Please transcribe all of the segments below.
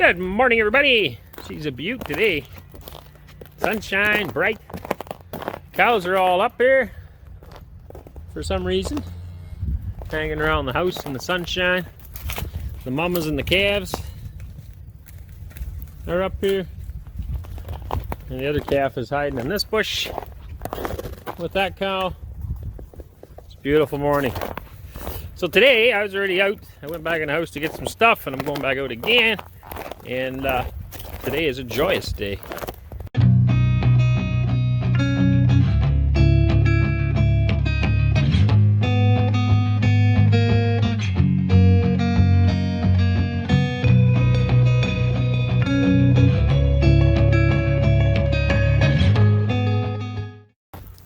Good morning, everybody. She's a beaut today. Sunshine, bright. Cows are all up here for some reason, hanging around the house in the sunshine. The mamas and the calves are up here, and the other calf is hiding in this bush with that cow. It's a beautiful morning. So today I was already out. I went back in the house to get some stuff, and I'm going back out again. And today is a joyous day.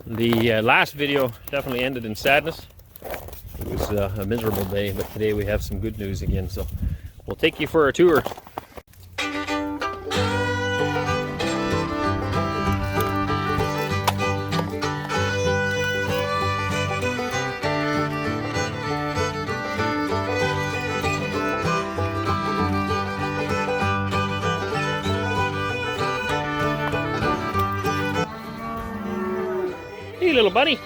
The last video definitely ended in sadness. It was a miserable day, but today we have some good news again, so we'll take you for a tour. Hey, little buddy.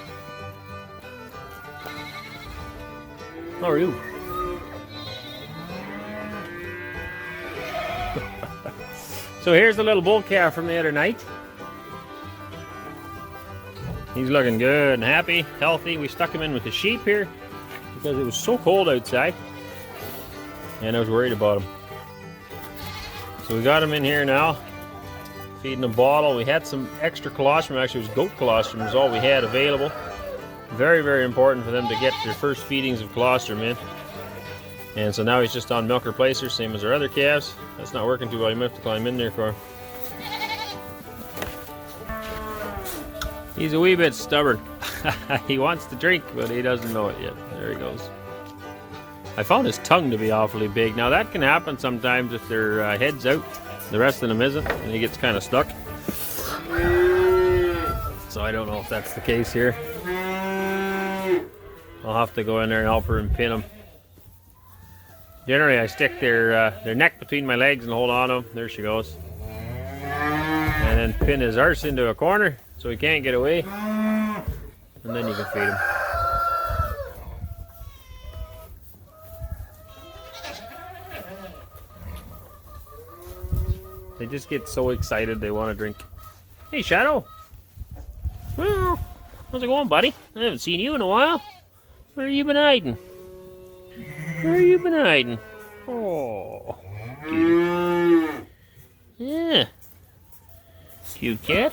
How are you? So here's the little bull calf from the other night. He's looking good and happy, healthy. We stuck him in with the sheep here because it was so cold outside, and I was worried about him. So we got him in here now, feeding a bottle. We had some extra colostrum. Actually, it was goat colostrum is all we had available. Very, very important for them to get their first feedings of colostrum in. And so now he's just on milk replacer, same as our other calves. That's not working too well. You might have to climb in there for him. He's a wee bit stubborn. He wants to drink, but he doesn't know it yet. There he goes. I found his tongue to be awfully big. Now that can happen sometimes if their head's out. The rest of them isn't, and he gets kind of stuck. So I don't know if that's the case here. I'll have to go in there and help her and pin them. Generally, I stick their neck between my legs and hold on to them. There she goes. And then pin his arse into a corner so he can't get away. And then you can feed him. They just get so excited they want to drink. Hey, Shadow. Well, how's it going, buddy? I haven't seen you in a while. Where have you been hiding? Where have you been hiding? Oh, cute. Yeah. Cute cat.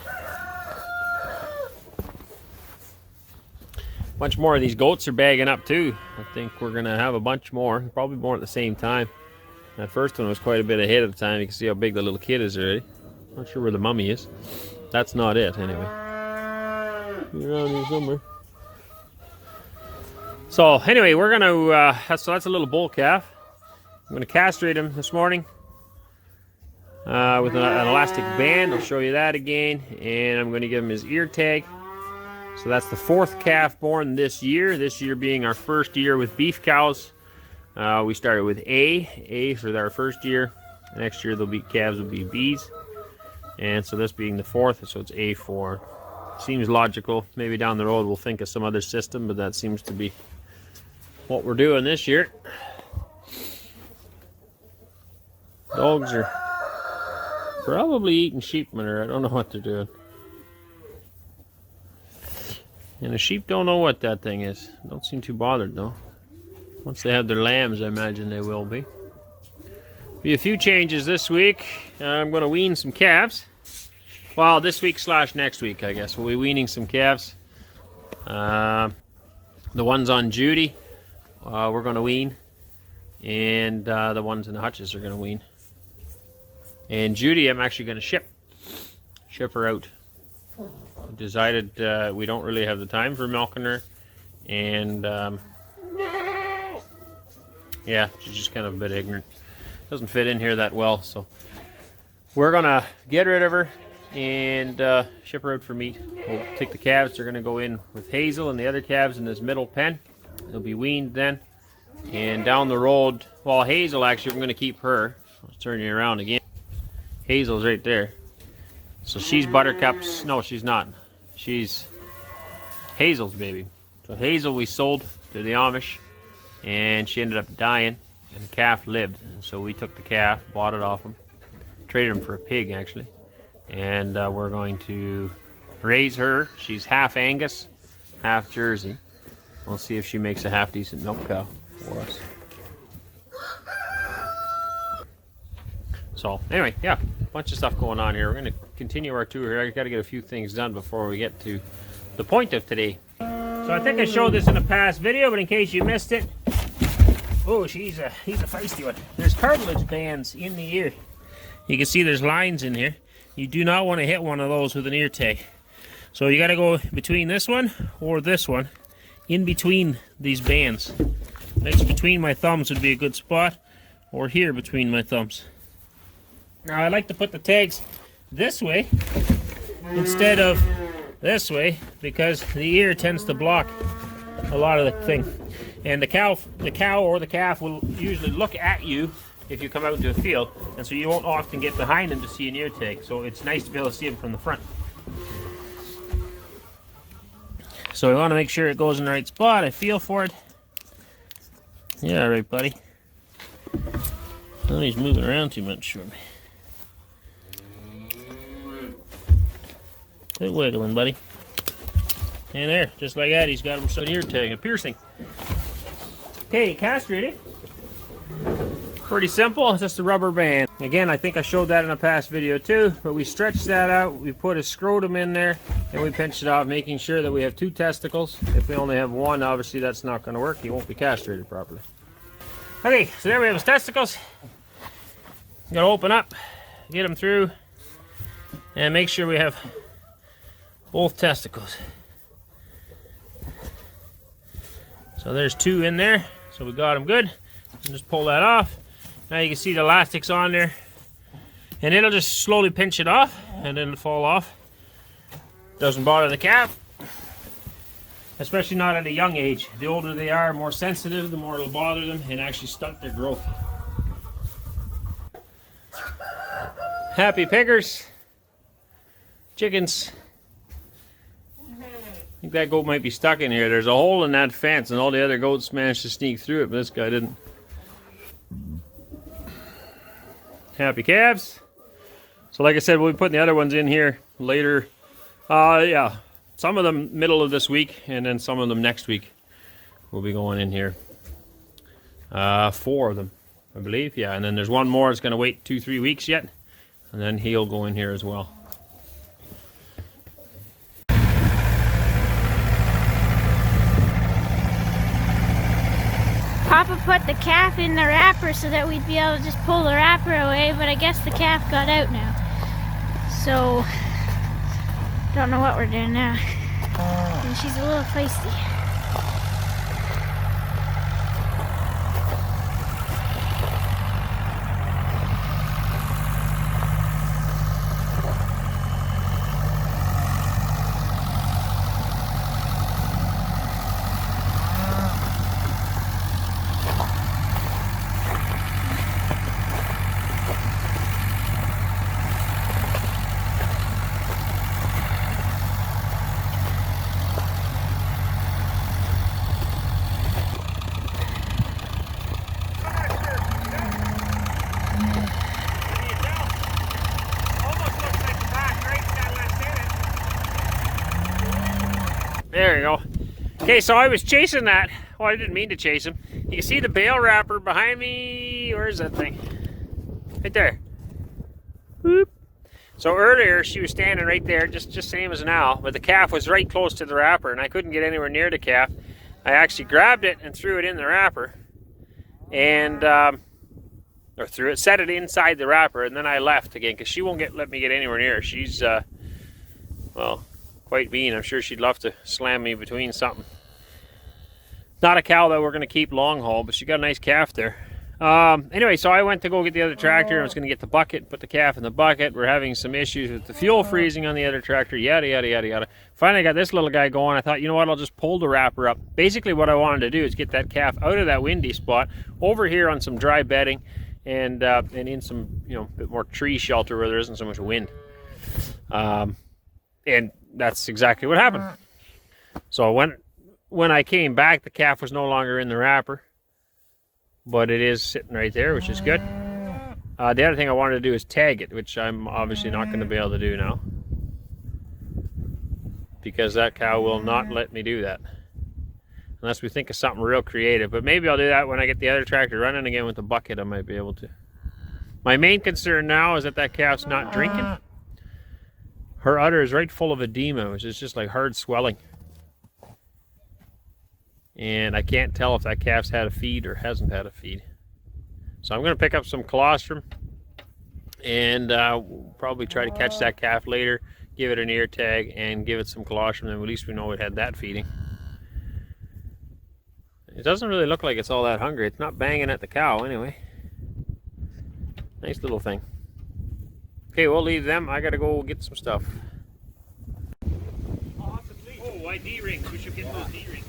A bunch more of these goats are bagging up too. I think we're going to have a bunch more. Probably more at the same time. That first one was quite a bit ahead of the time. You can see how big the little kid is already. Not sure where the mummy is. That's not it, anyway. You're around here somewhere. So anyway, we're gonna. That's a little bull calf. I'm gonna castrate him this morning with an elastic band. I'll show you that again, and I'm gonna give him his ear tag. So that's the fourth calf born this year. This year being our first year with beef cows. We started with A for our first year. Next year calves will be B's, and so this being the fourth, so it's A4. Seems logical. Maybe down the road we'll think of some other system, but that seems to be what we're doing this year. Dogs are probably eating sheep manure. I don't know what they're doing. And the sheep don't know what that thing is. Don't seem too bothered though. Once they have their lambs, I imagine they will be. Be a few changes this week. I'm going to wean some calves. Well, this week / next week, I guess. We'll be weaning some calves. The ones on Judy, we're going to wean. And the ones in the hutches are going to wean. And Judy, I'm actually going to ship her out. We decided we don't really have the time for milking her. And yeah, she's just kind of a bit ignorant. Doesn't fit in here that well, so we're going to get rid of her and ship her out for meat. We'll take the calves. They're going to go in with Hazel and the other calves in this middle pen. They'll be weaned then. And down the road, well, Hazel, actually, we're going to keep her. Let's turn you around again. Hazel's right there. So she's Buttercup's. No, she's not. She's Hazel's baby. So Hazel we sold to the Amish, and she ended up dying, and the calf lived. And so we took the calf, bought it off him, traded him for a pig actually, and we're going to raise her. She's half Angus, half Jersey. We'll see if she makes a half decent milk cow for us. So anyway, yeah, bunch of stuff going on here. We're going to continue our tour here. I got to get a few things done before we get to the point of today. So I think I showed this in a past video, but in case you missed it, oh, he's a feisty one. There's cartilage bands in the ear. You can see there's lines in here. You do not want to hit one of those with an ear tag. So you got to go between this one or this one, in between these bands. Next between my thumbs would be a good spot, or here between my thumbs. Now I like to put the tags this way instead of this way because the ear tends to block a lot of the thing. And the cow or the calf will usually look at you if you come out into a field, and so you won't often get behind them to see an ear tag. So it's nice to be able to see them from the front. So we want to make sure it goes in the right spot. I feel for it. Yeah, right, buddy. Oh, he's moving around too much for me. Quit wiggling, buddy. And there, just like that, he's got himself an ear tag, a piercing. Okay, castrated. Pretty simple, it's just a rubber band. Again, I think I showed that in a past video too, but we stretched that out, we put a scrotum in there, and we pinched it off, making sure that we have 2 testicles. If we only have 1, obviously that's not going to work. He won't be castrated properly. Okay, so there we have his testicles. Got to open up, get them through, and make sure we have both testicles. So there's 2 in there, so we got them good. And just pull that off. Now you can see the elastics on there, and it'll just slowly pinch it off, and then it'll fall off. Doesn't bother the calf, especially not at a young age. The older they are, more sensitive, the more it'll bother them and actually stunt their growth. Happy piggers, chickens. I think that goat might be stuck in here. There's a hole in that fence, and all the other goats managed to sneak through it, but this guy didn't. Happy calves. So like I said, we'll be putting the other ones in here later. Yeah, some of them middle of this week, and then some of them next week will be going in here. 4 of them, I believe. Yeah, and then there's one more that's going to wait 2-3 weeks yet, and then he'll go in here as well. Papa put the calf in the wrapper so that we'd be able to just pull the wrapper away, but I guess the calf got out now. So, don't know what we're doing now. And she's a little feisty. There you go. Okay, so I was chasing that. Well, I didn't mean to chase him. You can see the bale wrapper behind me. Where's that thing? Right there. Whoop. So earlier she was standing right there, just same as now, but the calf was right close to the wrapper, and I couldn't get anywhere near the calf. I actually grabbed it and threw it in the wrapper, and or threw it, set it inside the wrapper, and then I left again because she won't let me get anywhere near her. She's well, quite mean. I'm sure she'd love to slam me between something. Not a cow that we're going to keep long haul, but she got a nice calf there. Anyway, so I went to go get the other tractor. I was going to get the bucket, put the calf in the bucket. We're having some issues with the fuel freezing on the other tractor, yada, yada, yada, yada. Finally got this little guy going. I thought, you know what, I'll just pull the wrapper up. Basically what I wanted to do is get that calf out of that windy spot over here on some dry bedding and in some, you know, bit more tree shelter where there isn't so much wind. And that's exactly what happened. So when I came back, the calf was no longer in the wrapper, but it is sitting right there, which is good. The other thing I wanted to do is tag it, which I'm obviously not going to be able to do now, because that cow will not let me do that unless we think of something real creative. But maybe I'll do that when I get the other tractor running again with the bucket. I might be able to. My main concern now is that that calf's not drinking. Her udder is right full of edema, which is just like hard swelling. And I can't tell if that calf's had a feed or hasn't had a feed. So I'm going to pick up some colostrum and we'll probably try to catch that calf later, give it an ear tag, and give it some colostrum, and at least we know it had that feeding. It doesn't really look like it's all that hungry. It's not banging at the cow anyway. Nice little thing. Okay, we'll leave them. I gotta go get some stuff. Oh, why D-rings? We should get those D-rings.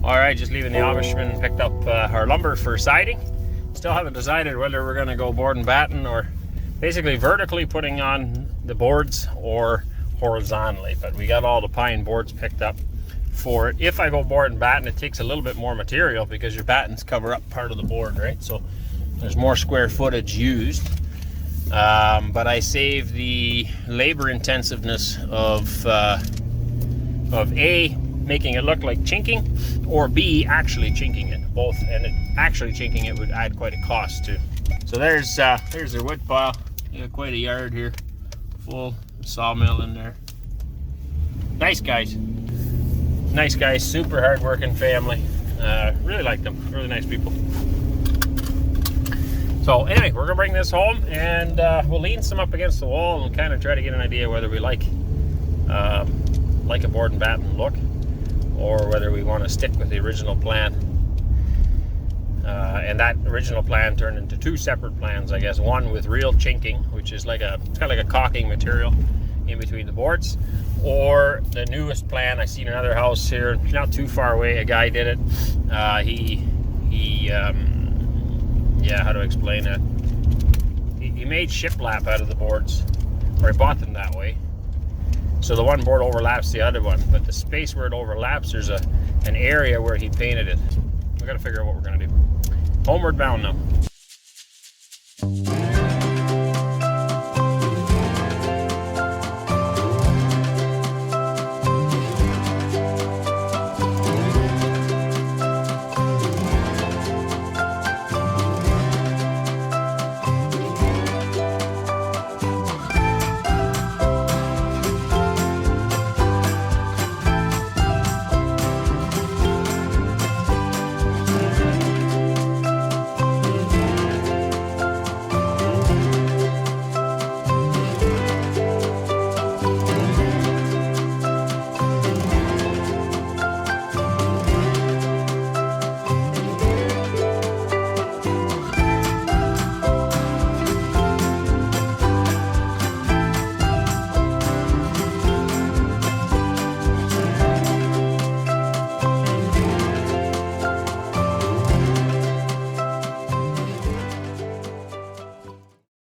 Alright, just leaving the Amishman, picked up our lumber for siding. Still haven't decided whether we're going to go board and batten or basically vertically putting on the boards or horizontally. But we got all the pine boards picked up for it. If I go board and batten, it takes a little bit more material because your battens cover up part of the board, right? So there's more square footage used. But I save the labor intensiveness of A, making it look like chinking, or B, actually chinking it, both. And actually chinking it would add quite a cost too. So there's their wood pile. You got quite a yard here, full sawmill in there. Nice guys, super hard-working family. Really like them, really nice people. So anyway, we're gonna bring this home and we'll lean some up against the wall and kind of try to get an idea whether we like a board and batten look, or whether we want to stick with the original plan. And that original plan turned into two separate plans, I guess. One with real chinking, which is it's kind of like a caulking material in between the boards. Or the newest plan, I seen another house here, not too far away, a guy did it. Yeah, how to explain it? He made shiplap out of the boards, or he bought them that way. So the one board overlaps the other one, but the space where it overlaps, there's an area where he painted it. We got to figure out what we're going to do. Homeward bound now.